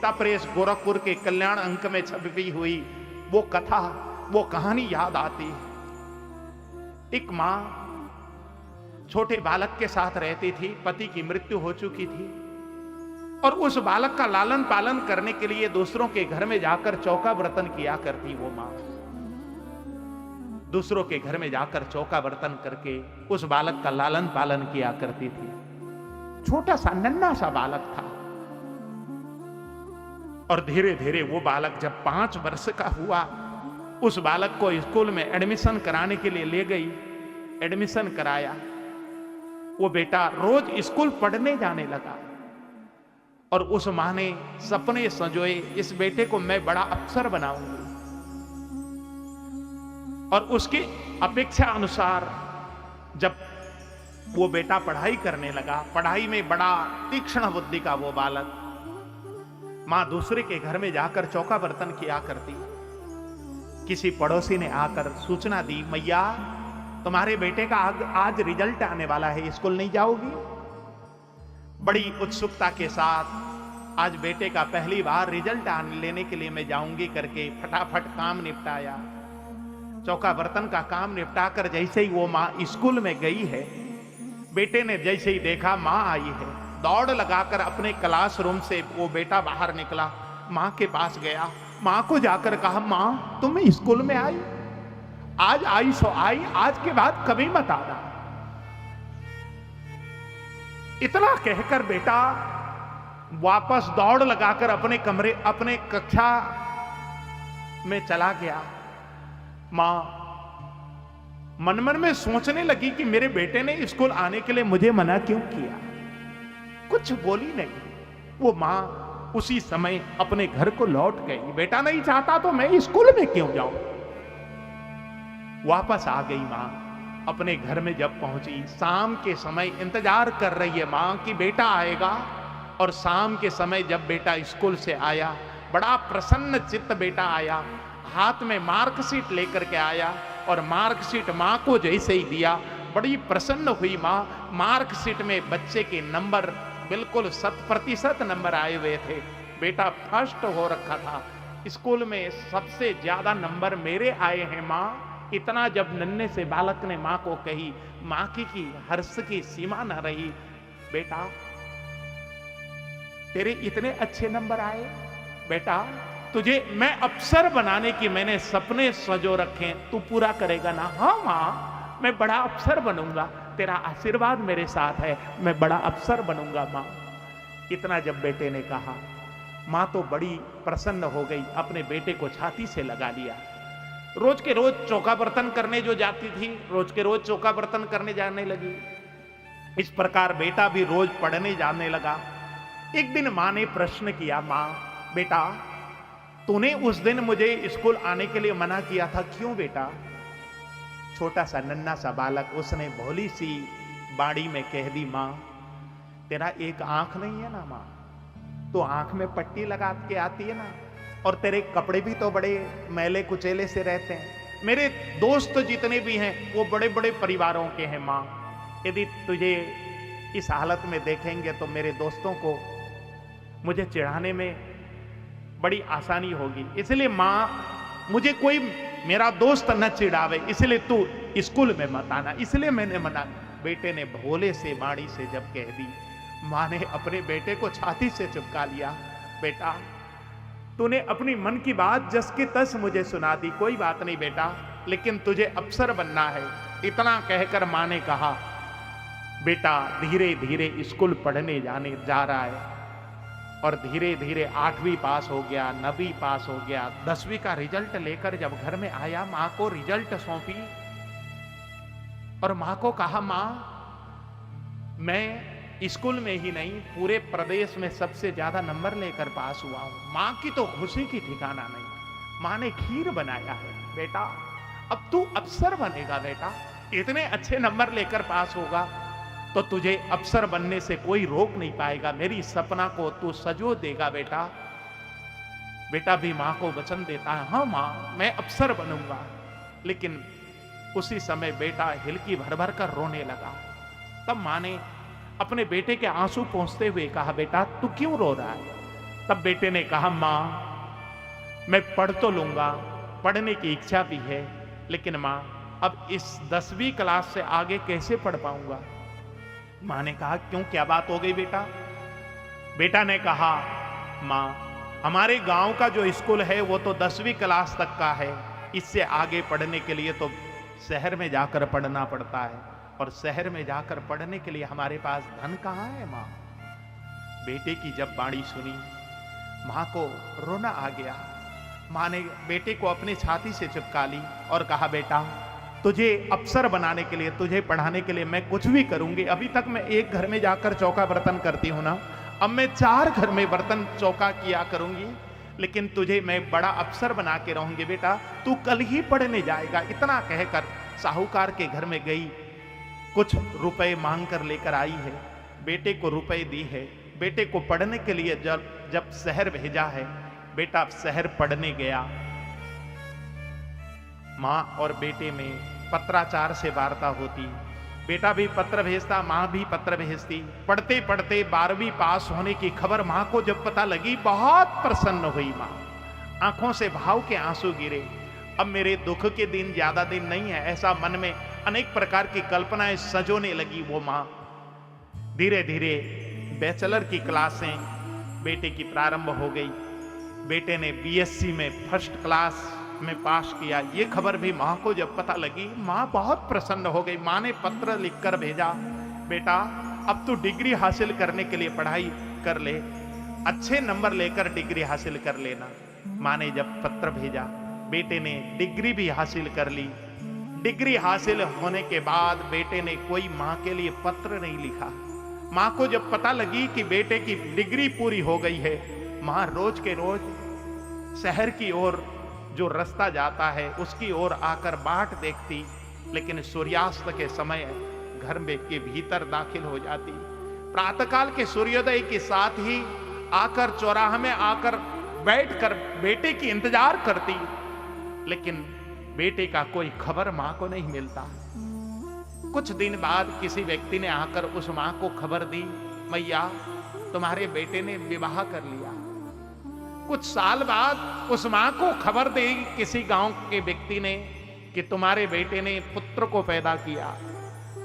Gita press Gorakhpur के कल्याण अंक में छपी हुई वो कथा, वो कहानी याद आती है। एक मां छोटे बालक के साथ रहती थी, पति की मृत्यु हो चुकी थी और उस बालक का लालन पालन करने के लिए दूसरों के घर में जाकर चौका बर्तन किया करती वो मां। दूसरों के घर में जाकर चौका बर्तन करके उस बालक का लालन पालन किया करती थी। छोटा सा नन्हा सा बालक था और धीरे धीरे वो बालक जब 5 वर्ष का हुआ, उस बालक को स्कूल में एडमिशन कराने के लिए ले गई। एडमिशन कराया, वो बेटा रोज स्कूल पढ़ने जाने लगा और उस मां ने सपने संजोए, इस बेटे को मैं बड़ा अफसर बनाऊंगी। और उसकी अपेक्षा अनुसार जब वो बेटा पढ़ाई करने लगा, पढ़ाई में बड़ा तीक्ष्ण बुद्धि का वो बालक, मां दूसरे के घर में जाकर चौका बर्तन किया करती। किसी पड़ोसी ने आकर सूचना दी, मैया तुम्हारे बेटे का आज रिजल्ट आने वाला है, स्कूल नहीं जाओगी? बड़ी उत्सुकता के साथ आज बेटे का पहली बार रिजल्ट लेने के लिए मैं जाऊंगी करके फटाफट काम निपटाया। चौका बर्तन का काम निपटाकर जैसे ही वो मां स्कूल में गई है, बेटे ने जैसे ही देखा मां आई है, दौड़ लगाकर अपने क्लासरूम से वो बेटा बाहर निकला, मां के पास गया, मां को जाकर कहा, मां तुम स्कूल में आई? आज आई सो आई, आज के बाद कभी मत आना। इतना कहकर बेटा वापस दौड़ लगाकर अपने कमरे, अपने कक्षा में चला गया। मां मन मन में सोचने लगी कि मेरे बेटे ने स्कूल आने के लिए मुझे मना क्यों किया। कुछ बोली नहीं। वो मां उसी समय अपने घर को लौट गई। बेटा नहीं चाहता तो मैं स्कूल में क्यों जाऊं। वापस आ गई मां। अपने घर में जब पहुंची, शाम के समय इंतजार कर रही है मां कि बेटा आएगा। और शाम के समय जब बेटा स्कूल से आया, बड़ा प्रसन्न चित्त बेटा आया, हाथ में मार्कशीट लेकर के आया और मार्कशीट मां को जैसे ही दिया, बड़ी प्रसन्न हुई मां। मार्कशीट में बच्चे के नंबर बिल्कुल 100% नंबर आए हुए थे। बेटा फर्स्ट हो रखा था। स्कूल में सबसे ज्यादा नंबर मेरे आए हैं मां। इतना जब नन्हे से बालक ने मां को कही, मां की हर्ष की सीमा न रही। बेटा तेरे इतने अच्छे नंबर आए, बेटा तुझे मैं अफसर बनाने की मैंने सपने सजो रखे, तू पूरा करेगा ना? हाँ मां, मैं बड़ा अफसर बनूंगा, तेरा आशीर्वाद मेरे साथ है, मैं बड़ा अफसर बनूंगा मां। इतना जब बेटे ने कहा, मां तो बड़ी प्रसन्न हो गई, अपने बेटे को छाती से लगा लिया। रोज के रोज चौका बर्तन करने जो जाती थी, रोज के रोज चौका बर्तन करने जाने लगी। इस प्रकार बेटा भी रोज पढ़ने जाने लगा। एक दिन मां ने प्रश्न किया, मां बेटा तूने उस दिन मुझे स्कूल आने के लिए मना किया था, क्यों बेटा? छोटा सा नन्हा सा बालक, उसने भोली सी बाड़ी में कह दी, मां तेरा एक आंख नहीं है ना मां, तो आंख में पट्टी लगा के आती है ना, और तेरे कपड़े भी तो बड़े मैले कुचेले से रहते हैं। मेरे दोस्त जितने भी हैं वो बड़े बड़े परिवारों के हैं मां। यदि तुझे इस हालत में देखेंगे तो मेरे दोस्तों को मुझे चिढ़ाने में बड़ी आसानी होगी। इसलिए मां मुझे कोई मेरा दोस्त न चिढ़ावे, इसलिए तू स्कूल में मत आना, इसलिए मैंने मना। बेटे ने भोले से बाणी से जब कह दी, मां ने अपने बेटे को छाती से चिपका लिया। बेटा तूने अपनी मन की बात जस की तस मुझे सुना दी, कोई बात नहीं बेटा, लेकिन तुझे अफसर बनना है। इतना कहकर मां ने कहा, बेटा धीरे धीरे स्कूल पढ़ने जा रहा है और धीरे धीरे 8वीं पास हो गया, 9वीं पास हो गया, 10वीं का रिजल्ट लेकर जब घर में आया, मां को रिजल्ट सौंपी और मां को कहा, मां मैं स्कूल में ही नहीं पूरे प्रदेश में सबसे ज्यादा नंबर लेकर पास हुआ हूं। मां की तो खुशी की ठिकाना नहीं। मां ने खीर बनाया है, बेटा अब तू अफसर बनेगा बेटा, इतने अच्छे नंबर लेकर पास होगा तो तुझे अफसर बनने से कोई रोक नहीं पाएगा, मेरी सपना को तू सजो देगा बेटा। बेटा भी मां को वचन देता है, हाँ मां मैं अफसर बनूंगा। लेकिन उसी समय बेटा हिलकी भर भर कर रोने लगा। तब मां ने अपने बेटे के आंसू पोंछते हुए कहा, बेटा तू क्यों रो रहा है? तब बेटे ने कहा, मां मैं पढ़ तो लूंगा, पढ़ने की इच्छा भी है, लेकिन मां अब इस 10वीं क्लास से आगे कैसे पढ़ पाऊंगा। मां ने कहा, क्यों, क्या बात हो गई बेटा। बेटा ने कहा, मां हमारे गांव का जो स्कूल है वो तो 10वीं क्लास तक का है, इससे आगे पढ़ने के लिए तो शहर में जाकर पढ़ना पड़ता है, और शहर में जाकर पढ़ने के लिए हमारे पास धन कहां है मां। बेटे की जब वाणी सुनी, मां को रोना आ गया। मां ने बेटे को अपनी छाती से चिपका ली और कहा, बेटा तुझे अफसर बनाने के लिए, तुझे पढ़ाने के लिए मैं कुछ भी करूंगी। अभी तक मैं एक घर में जाकर चौका बर्तन करती हूं ना, अब मैं 4 घर में बर्तन चौका किया करूंगी, लेकिन तुझे मैं बड़ा अफसर बना के रहूंगी बेटा, तू कल ही पढ़ने जाएगा। इतना कहकर साहूकार के घर में गई, कुछ रुपए मांग कर लेकर आई है, बेटे को रुपए दी है, बेटे को पढ़ने के लिए जब शहर भेजा है। बेटा शहर पढ़ने गया। मां और बेटे में पत्राचार से वार्ता होती, बेटा भी पत्र भेजता, मां भी पत्र भेजती। पढ़ते पढ़ते 12वीं पास होने की खबर मां को जब पता लगी, बहुत प्रसन्न हुई मां, आंखों से भाव के आंसू गिरे। अब मेरे दुख के दिन ज्यादा दिन नहीं है, ऐसा मन में अनेक प्रकार की कल्पनाएं सजोने लगी वो मां। धीरे धीरे बैचलर की क्लासें बेटे की प्रारंभ हो गई। बेटे ने बीएससी में फर्स्ट क्लास में पास किया। ये खबर भी मां को जब पता लगी, मां बहुत प्रसन्न हो गई। मां ने पत्र लिखकर भेजा, बेटा अब तू डिग्री हासिल करने के लिए पढ़ाई कर ले, अच्छे नंबर लेकर डिग्री हासिल कर लेना। मां ने जब पत्र भेजा, बेटे ने डिग्री भी हासिल कर ली। डिग्री हासिल होने के बाद बेटे ने कोई मां के लिए पत्र नहीं लिखा। मां को जब पता लगी कि बेटे की डिग्री पूरी हो गई है, मां रोज के रोज शहर की ओर जो रास्ता जाता है उसकी ओर आकर बाट देखती, लेकिन सूर्यास्त के समय घर में के भीतर दाखिल हो जाती। प्रातःकाल के सूर्योदय के साथ ही आकर चौराहे में आकर बैठकर बेटे की इंतजार करती, लेकिन बेटे का कोई खबर मां को नहीं मिलता। कुछ दिन बाद किसी व्यक्ति ने आकर उस मां को खबर दी, मैया तुम्हारे बेटे ने विवाह कर लिया। कुछ साल बाद उस मां को खबर दी किसी गांव के व्यक्ति ने कि तुम्हारे बेटे ने पुत्र को पैदा किया।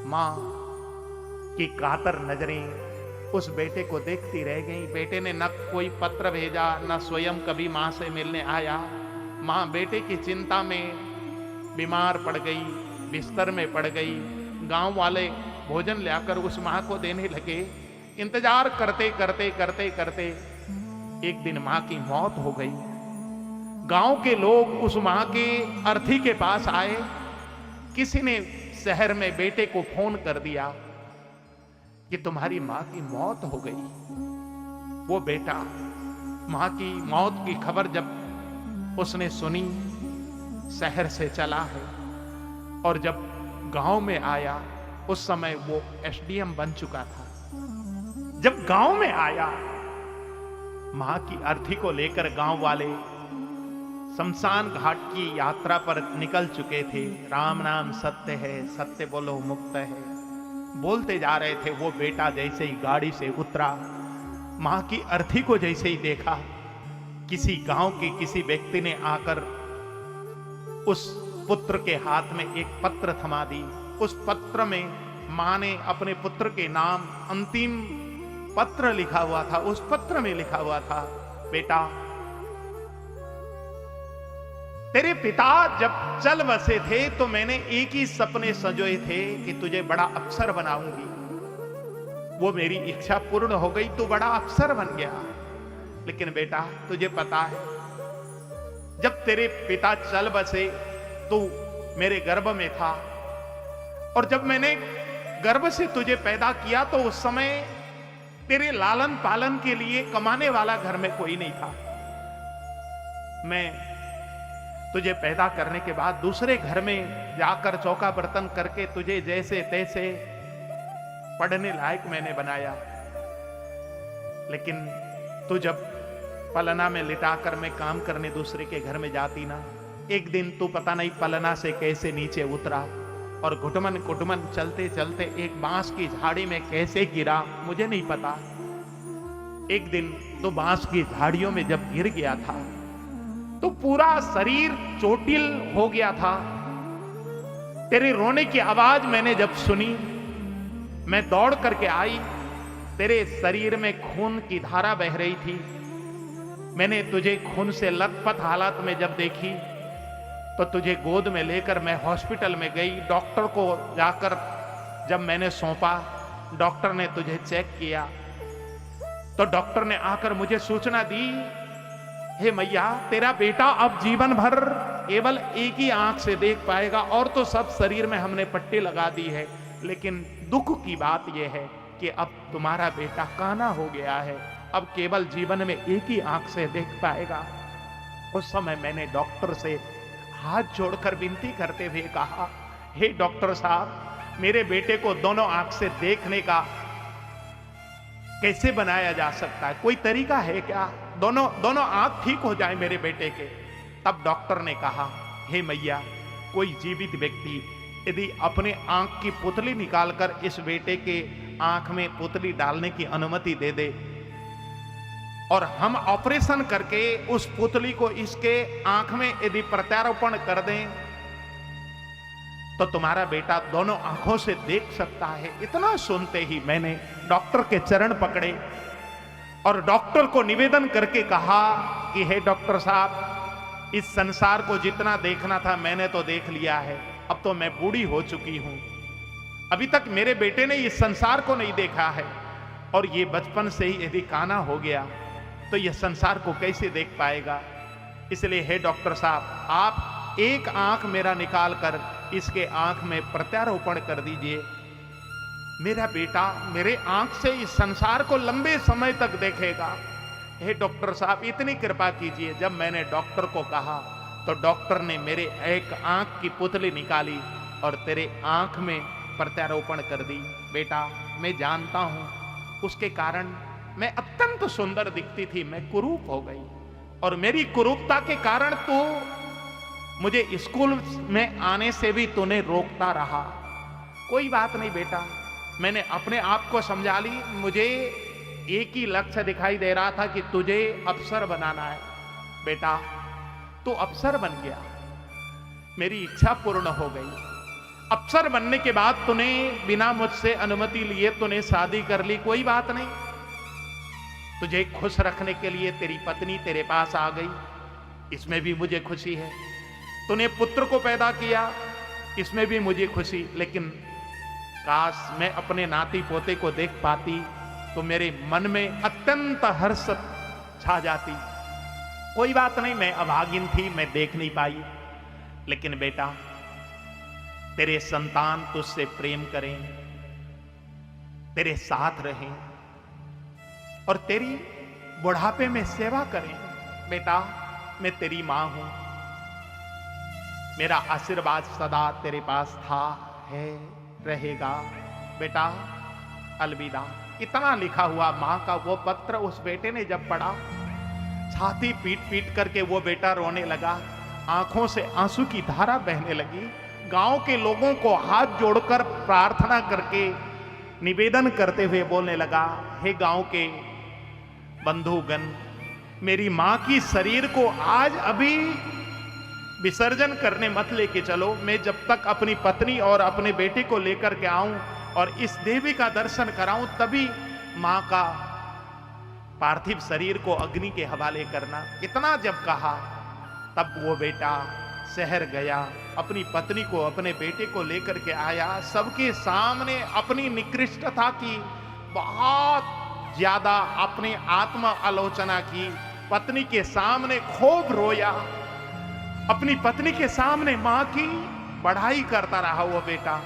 मां की कातर नजरें उस बेटे को देखती रह गई। बेटे ने न कोई पत्र भेजा, न स्वयं कभी मां से मिलने आया। मां बेटे की चिंता में बीमार पड़ गई, बिस्तर में पड़ गई। गांव वाले भोजन लाकर उस मां को देने लगे। इंतजार करते करते करते करते एक दिन मां की मौत हो गई। गांव के लोग उस मां के अर्थी के पास आए। किसी ने शहर में बेटे को फोन कर दिया कि तुम्हारी मां की मौत हो गई। वो बेटा मां की मौत की खबर जब उसने सुनी, शहर से चला है, और जब गांव में आया उस समय वो एसडीएम बन चुका था। जब गांव में आया, मां की अर्थी को लेकर गांव वाले शमशान घाट की यात्रा पर निकल चुके थे। राम नाम सत्य है, सत्य बोलो मुक्त है, बोलते जा रहे थे। वो बेटा जैसे ही गाड़ी से उतरा, मां की अर्थी को जैसे ही देखा, किसी गांव के किसी व्यक्ति ने आकर उस पुत्र के हाथ में एक पत्र थमा दी। उस पत्र में मां ने अपने पुत्र के नाम अंतिम पत्र लिखा हुआ था। उस पत्र में लिखा हुआ था, बेटा तेरे पिता जब चल बसे थे तो मैंने एक ही सपने सजोए थे कि तुझे बड़ा अफसर बनाऊंगी। वो मेरी इच्छा पूर्ण हो गई, तू बड़ा अफसर बन गया। लेकिन बेटा तुझे पता है, जब तेरे पिता चल बसे तू मेरे गर्भ में था, और जब मैंने गर्भ से तुझे पैदा किया तो उस समय तेरे लालन पालन के लिए कमाने वाला घर में कोई नहीं था। मैं तुझे पैदा करने के बाद दूसरे घर में जाकर चौका बर्तन करके तुझे जैसे तैसे पढ़ने लायक मैंने बनाया। लेकिन तू जब पलना में लिटाकर मैं काम करने दूसरे के घर में जाती ना, एक दिन तू पता नहीं पलना से कैसे नीचे उतरा और घुटमन घुटमन चलते चलते एक बांस की झाड़ी में कैसे गिरा मुझे नहीं पता। एक दिन तो बांस की झाड़ियों में जब गिर गया था तो पूरा शरीर चोटिल हो गया था। तेरे रोने की आवाज मैंने जब सुनी, मैं दौड़ करके आई। तेरे शरीर में खून की धारा बह रही थी। मैंने तुझे खून से लथपथ हालत में जब देखी तो तुझे गोद में लेकर मैं हॉस्पिटल में गई। डॉक्टर को जाकर जब मैंने सौंपा, डॉक्टर ने तुझे चेक किया तो डॉक्टर ने आकर मुझे सूचना दी, हे मैया, तेरा बेटा अब जीवन भर केवल एक ही आंख से देख पाएगा, और तो सब शरीर में हमने पट्टी लगा दी है, लेकिन दुख की बात यह है कि अब तुम्हारा बेटा काना हो गया है, अब केवल जीवन में एक ही आंख से देख पाएगा। उस समय मैंने डॉक्टर से हाथ जोड़कर विनती करते हुए कहा, हे डॉक्टर साहब, मेरे बेटे को दोनों आंख से देखने का कैसे बनाया जा सकता है? कोई तरीका है क्या? दोनों आंख ठीक हो जाए मेरे बेटे के। तब डॉक्टर ने कहा, हे मैया, कोई जीवित व्यक्ति यदि अपने आंख की पुतली निकालकर इस बेटे के आंख में पुतली डालने की अनुमति दे दे और हम ऑपरेशन करके उस पुतली को इसके आंख में यदि प्रत्यारोपण कर दें तो तुम्हारा बेटा दोनों आंखों से देख सकता है। इतना सुनते ही मैंने डॉक्टर के चरण पकड़े और डॉक्टर को निवेदन करके कहा कि हे डॉक्टर साहब, इस संसार को जितना देखना था मैंने तो देख लिया है, अब तो मैं बूढ़ी हो चुकी हूं। अभी तक मेरे बेटे ने इस संसार को नहीं देखा है, और ये बचपन से ही यदि काना हो गया तो यह संसार को कैसे देख पाएगा? इसलिए हे डॉक्टर साहब, आप एक आंख मेरा निकाल कर इसके आंख में प्रत्यारोपण कर दीजिए। मेरा बेटा मेरे आंख से इस संसार को लंबे समय तक देखेगा। हे डॉक्टर साहब, इतनी कृपा कीजिए। जब मैंने डॉक्टर को कहा तो डॉक्टर ने मेरे एक आंख की पुतली निकाली और तेरे आंख में प्रत्यारोपण कर दी। बेटा, मैं जानता हूं उसके कारण मैं अत्यंत सुंदर दिखती थी, मैं कुरूप हो गई, और मेरी कुरूपता के कारण तो मुझे स्कूल में आने से भी तूने रोकता रहा। कोई बात नहीं बेटा, मैंने अपने आप को समझा ली। मुझे एक ही लक्ष्य दिखाई दे रहा था कि तुझे अफसर बनाना है। बेटा, तू अफसर बन गया, मेरी इच्छा पूर्ण हो गई। अफसर बनने के बाद तूने बिना मुझसे अनुमति लिए तूने शादी कर ली, कोई बात नहीं। तुझे खुश रखने के लिए तेरी पत्नी तेरे पास आ गई, इसमें भी मुझे खुशी है। तूने पुत्र को पैदा किया, इसमें भी मुझे खुशी। लेकिन काश मैं अपने नाती पोते को देख पाती तो मेरे मन में अत्यंत हर्ष छा जाती। कोई बात नहीं, मैं अभागिन थी, मैं देख नहीं पाई। लेकिन बेटा, तेरे संतान तुझसे प्रेम करें, तेरे साथ रहें और तेरी बुढ़ापे में सेवा करें। बेटा, मैं तेरी मां हूं, मेरा आशीर्वाद सदा तेरे पास था, है, रहेगा। बेटा, अलविदा। इतना लिखा हुआ मां का वो पत्र उस बेटे ने जब पढ़ा, छाती पीट पीट करके वो बेटा रोने लगा, आंखों से आंसू की धारा बहने लगी। गांव के लोगों को हाथ जोड़कर प्रार्थना करके निवेदन करते हुए बोलने लगा, हे गांव के बंधुगण, मेरी मां की शरीर को आज अभी विसर्जन करने मत लेके चलो। मैं जब तक अपनी पत्नी और अपने बेटे को लेकर के आऊं और इस देवी का दर्शन कराऊं, तभी मां का पार्थिव शरीर को अग्नि के हवाले करना। इतना जब कहा तब वो बेटा शहर गया, अपनी पत्नी को अपने बेटे को लेकर के आया। सबके सामने अपनी निकृष्टता की बहुत ज्यादा अपनी आत्म आलोचना की, पत्नी के सामने खूब रोया, अपनी पत्नी के सामने मां की बढ़ाई करता रहा वो बेटा,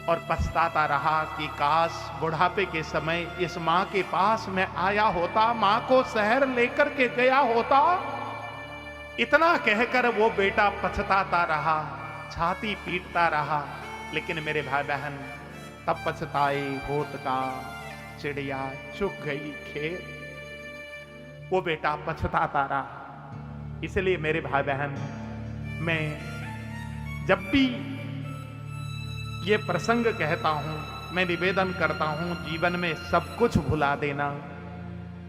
और पछताता रहा कि काश बुढ़ापे के समय इस मां के पास मैं आया होता, मां को शहर लेकर के गया होता। इतना कहकर वो बेटा पछताता रहा, छाती पीटता रहा। लेकिन मेरे भाई बहन, तब पछताए होत का चिड़िया चुग गई खेत। वो बेटा पछताता रहा। इसलिए मेरे भाई बहन, मैं जब भी ये प्रसंग कहता हूं, मैं निवेदन करता हूं, जीवन में सब कुछ भुला देना,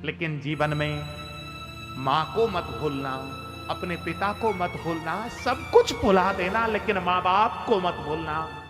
लेकिन जीवन में मां को मत भूलना, अपने पिता को मत भूलना, सब कुछ भुला देना, लेकिन मां बाप को मत भूलना।